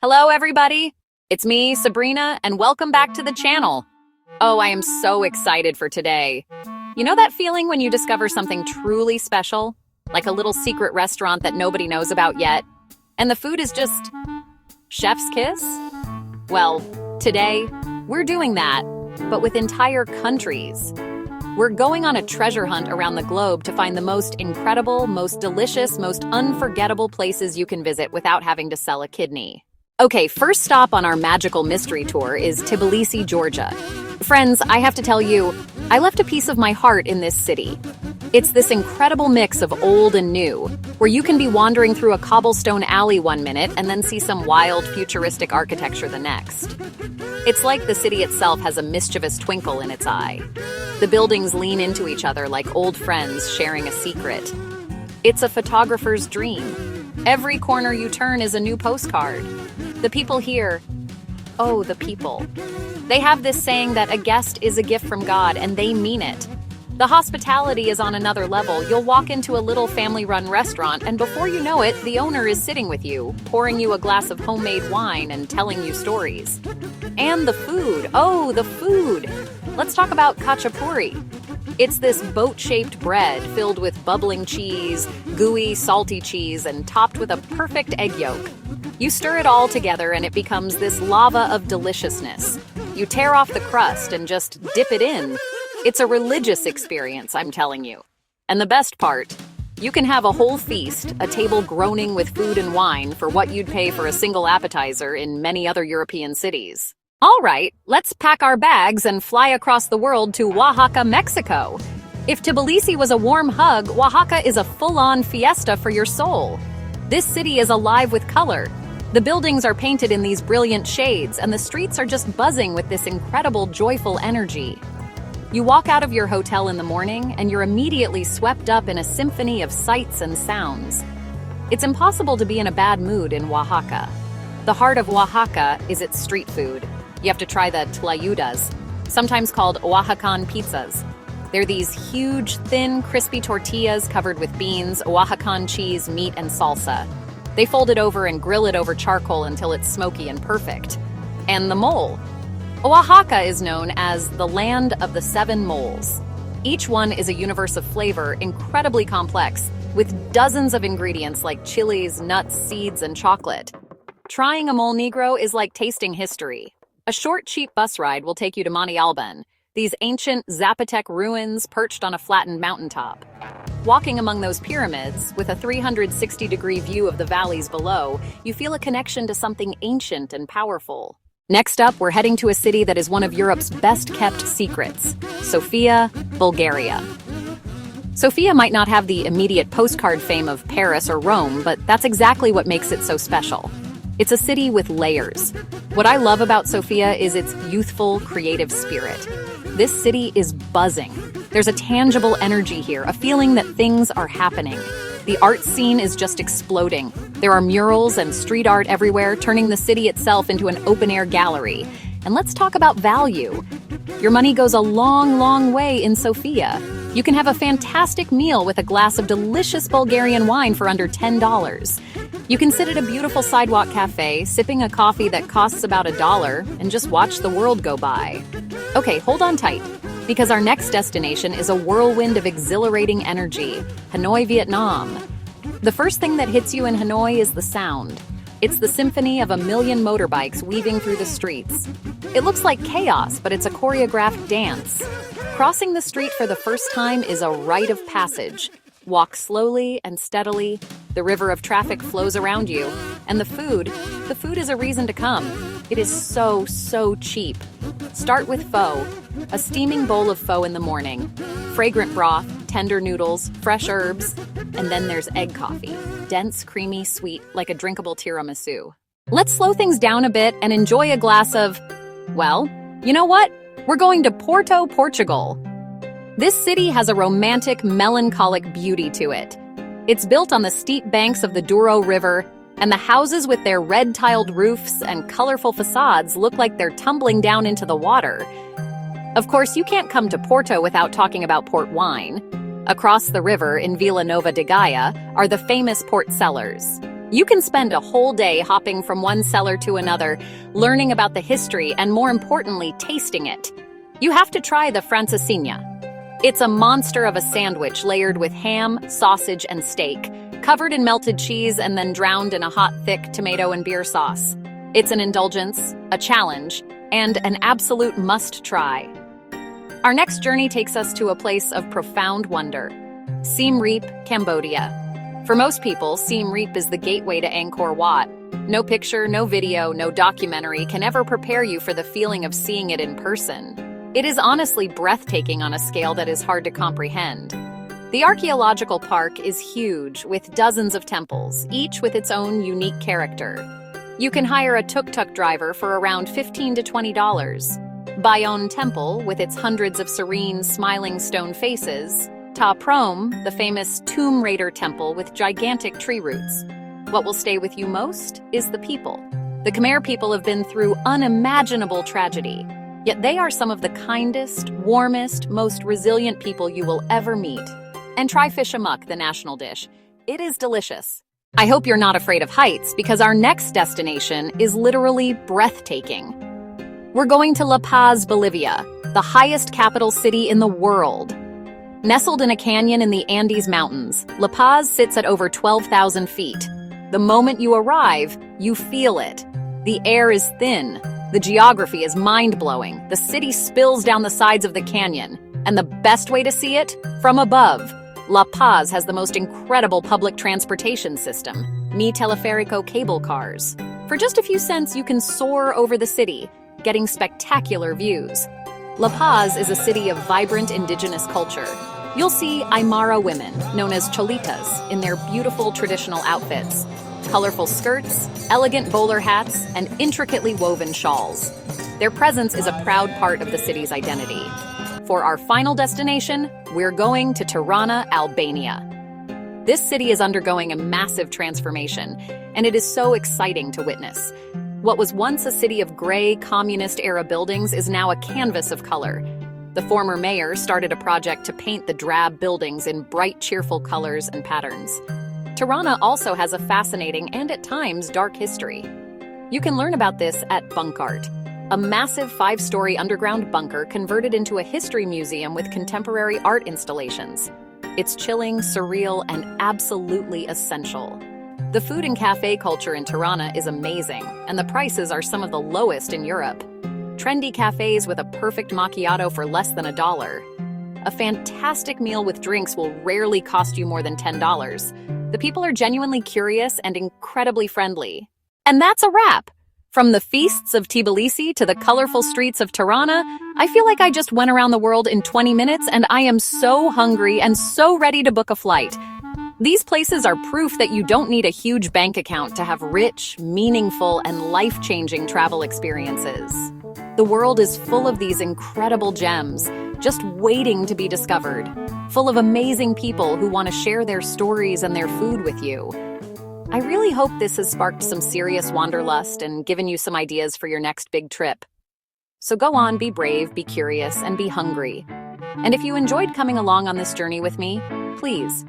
Hello, everybody. It's me, Sabrina, and welcome back to the channel. Oh, I am so excited for today. You know that feeling when you discover something truly special? Like a little secret restaurant that nobody knows about yet? And the food is just chef's kiss? Well, today, we're doing that, but with entire countries. We're going on a treasure hunt around the globe to find the most incredible, most delicious, most unforgettable places you can visit without having to sell a kidney. Okay, first stop on our magical mystery tour is Tbilisi, Georgia. Friends, I have to tell you, I left a piece of my heart in this city. It's this incredible mix of old and new, where you can be wandering through a cobblestone alley one minute and then see some wild, futuristic architecture the next. It's like the city itself has a mischievous twinkle in its eye. The buildings lean into each other like old friends sharing a secret. It's a photographer's dream. Every corner you turn is a new postcard. The people here, oh, the people. They have this saying that a guest is a gift from God, and they mean it. The hospitality is on another level. You'll walk into a little family-run restaurant, and before you know it, the owner is sitting with you, pouring you a glass of homemade wine and telling you stories. And the food. Oh, the food. Let's talk about khachapuri. It's this boat-shaped bread filled with bubbling cheese, gooey, salty cheese, and topped with a perfect egg yolk. You stir it all together and it becomes this lava of deliciousness. You tear off the crust and just dip it in. It's a religious experience, I'm telling you. And the best part, you can have a whole feast, a table groaning with food and wine for what you'd pay for a single appetizer in many other European cities. All right, let's pack our bags and fly across the world to Oaxaca, Mexico. If Tbilisi was a warm hug, Oaxaca is a full-on fiesta for your soul. This city is alive with color. The buildings are painted in these brilliant shades, and the streets are just buzzing with this incredible, joyful energy. You walk out of your hotel in the morning, and you're immediately swept up in a symphony of sights and sounds. It's impossible to be in a bad mood in Oaxaca. The heart of Oaxaca is its street food. You have to try the tlayudas, sometimes called Oaxacan pizzas. They're these huge, thin, crispy tortillas covered with beans, Oaxacan cheese, meat, and salsa. They fold it over and grill it over charcoal until it's smoky and perfect. And the mole. Oaxaca is known as the land of the 7 moles. Each one is a universe of flavor, incredibly complex, with dozens of ingredients like chilies, nuts, seeds, and chocolate. Trying a mole negro is like tasting history. A short, cheap bus ride will take you to Monte Alban, these ancient Zapotec ruins perched on a flattened mountaintop. Walking among those pyramids, with a 360-degree view of the valleys below, you feel a connection to something ancient and powerful. Next up, we're heading to a city that is one of Europe's best-kept secrets, Sofia, Bulgaria. Sofia might not have the immediate postcard fame of Paris or Rome, but that's exactly what makes it so special. It's a city with layers. What I love about Sofia is its youthful, creative spirit. This city is buzzing. There's a tangible energy here, a feeling that things are happening. The art scene is just exploding. There are murals and street art everywhere, turning the city itself into an open-air gallery. And let's talk about value. Your money goes a long, long way in Sofia. You can have a fantastic meal with a glass of delicious Bulgarian wine for under $10. You can sit at a beautiful sidewalk cafe, sipping a coffee that costs about $1, and just watch the world go by. Okay, hold on tight, because our next destination is a whirlwind of exhilarating energy, Hanoi, Vietnam. The first thing that hits you in Hanoi is the sound. It's the symphony of a million motorbikes weaving through the streets. It looks like chaos, but it's a choreographed dance. Crossing the street for the first time is a rite of passage. Walk slowly and steadily. The river of traffic flows around you. And the food is a reason to come. It is so, so cheap. Start with pho, a steaming bowl of pho in the morning. Fragrant broth, tender noodles, fresh herbs, and then there's egg coffee. Dense, creamy, sweet, like a drinkable tiramisu. Let's slow things down a bit and enjoy a glass of, well, you know what? We're going to Porto, Portugal. This city has a romantic, melancholic beauty to it. It's built on the steep banks of the Douro River, and the houses with their red-tiled roofs and colorful facades look like they're tumbling down into the water. Of course, you can't come to Porto without talking about port wine. Across the river in Vila Nova de Gaia are the famous port cellars. You can spend a whole day hopping from one cellar to another, learning about the history and, more importantly, tasting it. You have to try the francesinha. It's a monster of a sandwich layered with ham, sausage, and steak, covered in melted cheese and then drowned in a hot, thick tomato and beer sauce. It's an indulgence, a challenge, and an absolute must-try. Our next journey takes us to a place of profound wonder, Siem Reap, Cambodia. For most people, Siem Reap is the gateway to Angkor Wat. No picture, no video, no documentary can ever prepare you for the feeling of seeing it in person. It is honestly breathtaking on a scale that is hard to comprehend. The archaeological park is huge, with dozens of temples, each with its own unique character. You can hire a tuk-tuk driver for around $15 to $20. Bayon Temple, with its hundreds of serene, smiling stone faces. Ta Prohm, the famous Tomb Raider temple with gigantic tree roots. What will stay with you most is the people. The Khmer people have been through unimaginable tragedy, yet they are some of the kindest, warmest, most resilient people you will ever meet. And try fish amok, the national dish. It is delicious. I hope you're not afraid of heights, because our next destination is literally breathtaking. We're going to La Paz, Bolivia, the highest capital city in the world. Nestled in a canyon in the Andes Mountains, La Paz sits at over 12,000 feet. The moment you arrive, you feel it. The air is thin. The geography is mind-blowing. The city spills down the sides of the canyon. And the best way to see it? From above. La Paz has the most incredible public transportation system, Mi Teleférico cable cars. For just a few cents, you can soar over the city, getting spectacular views. La Paz is a city of vibrant indigenous culture. You'll see Aymara women, known as cholitas, in their beautiful traditional outfits, colorful skirts, elegant bowler hats, and intricately woven shawls. Their presence is a proud part of the city's identity. For our final destination, we're going to Tirana, Albania. This city is undergoing a massive transformation, and it is so exciting to witness. What was once a city of gray, communist-era buildings is now a canvas of color. The former mayor started a project to paint the drab buildings in bright, cheerful colors and patterns. Tirana also has a fascinating and, at times, dark history. You can learn about this at Bunkart, a massive 5-story underground bunker converted into a history museum with contemporary art installations. It's chilling, surreal, and absolutely essential. The food and cafe culture in Tirana is amazing, and the prices are some of the lowest in Europe. Trendy cafes with a perfect macchiato for less than $1. A fantastic meal with drinks will rarely cost you more than $10. The people are genuinely curious and incredibly friendly. And that's a wrap! From the feasts of Tbilisi to the colorful streets of Tirana, I feel like I just went around the world in 20 minutes, and I am so hungry and so ready to book a flight. These places are proof that you don't need a huge bank account to have rich, meaningful, and life-changing travel experiences. The world is full of these incredible gems, just waiting to be discovered, full of amazing people who want to share their stories and their food with you. I really hope this has sparked some serious wanderlust and given you some ideas for your next big trip. So go on, be brave, be curious, and be hungry. And if you enjoyed coming along on this journey with me, please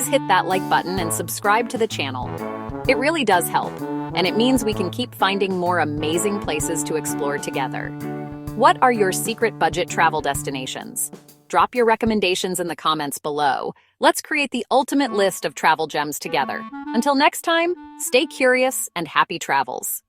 hit that like button and subscribe to the channel. It really does help, and it means we can keep finding more amazing places to explore together. What are your secret budget travel destinations? Drop your recommendations in the comments below. Let's create the ultimate list of travel gems together. Until next time, stay curious and happy travels.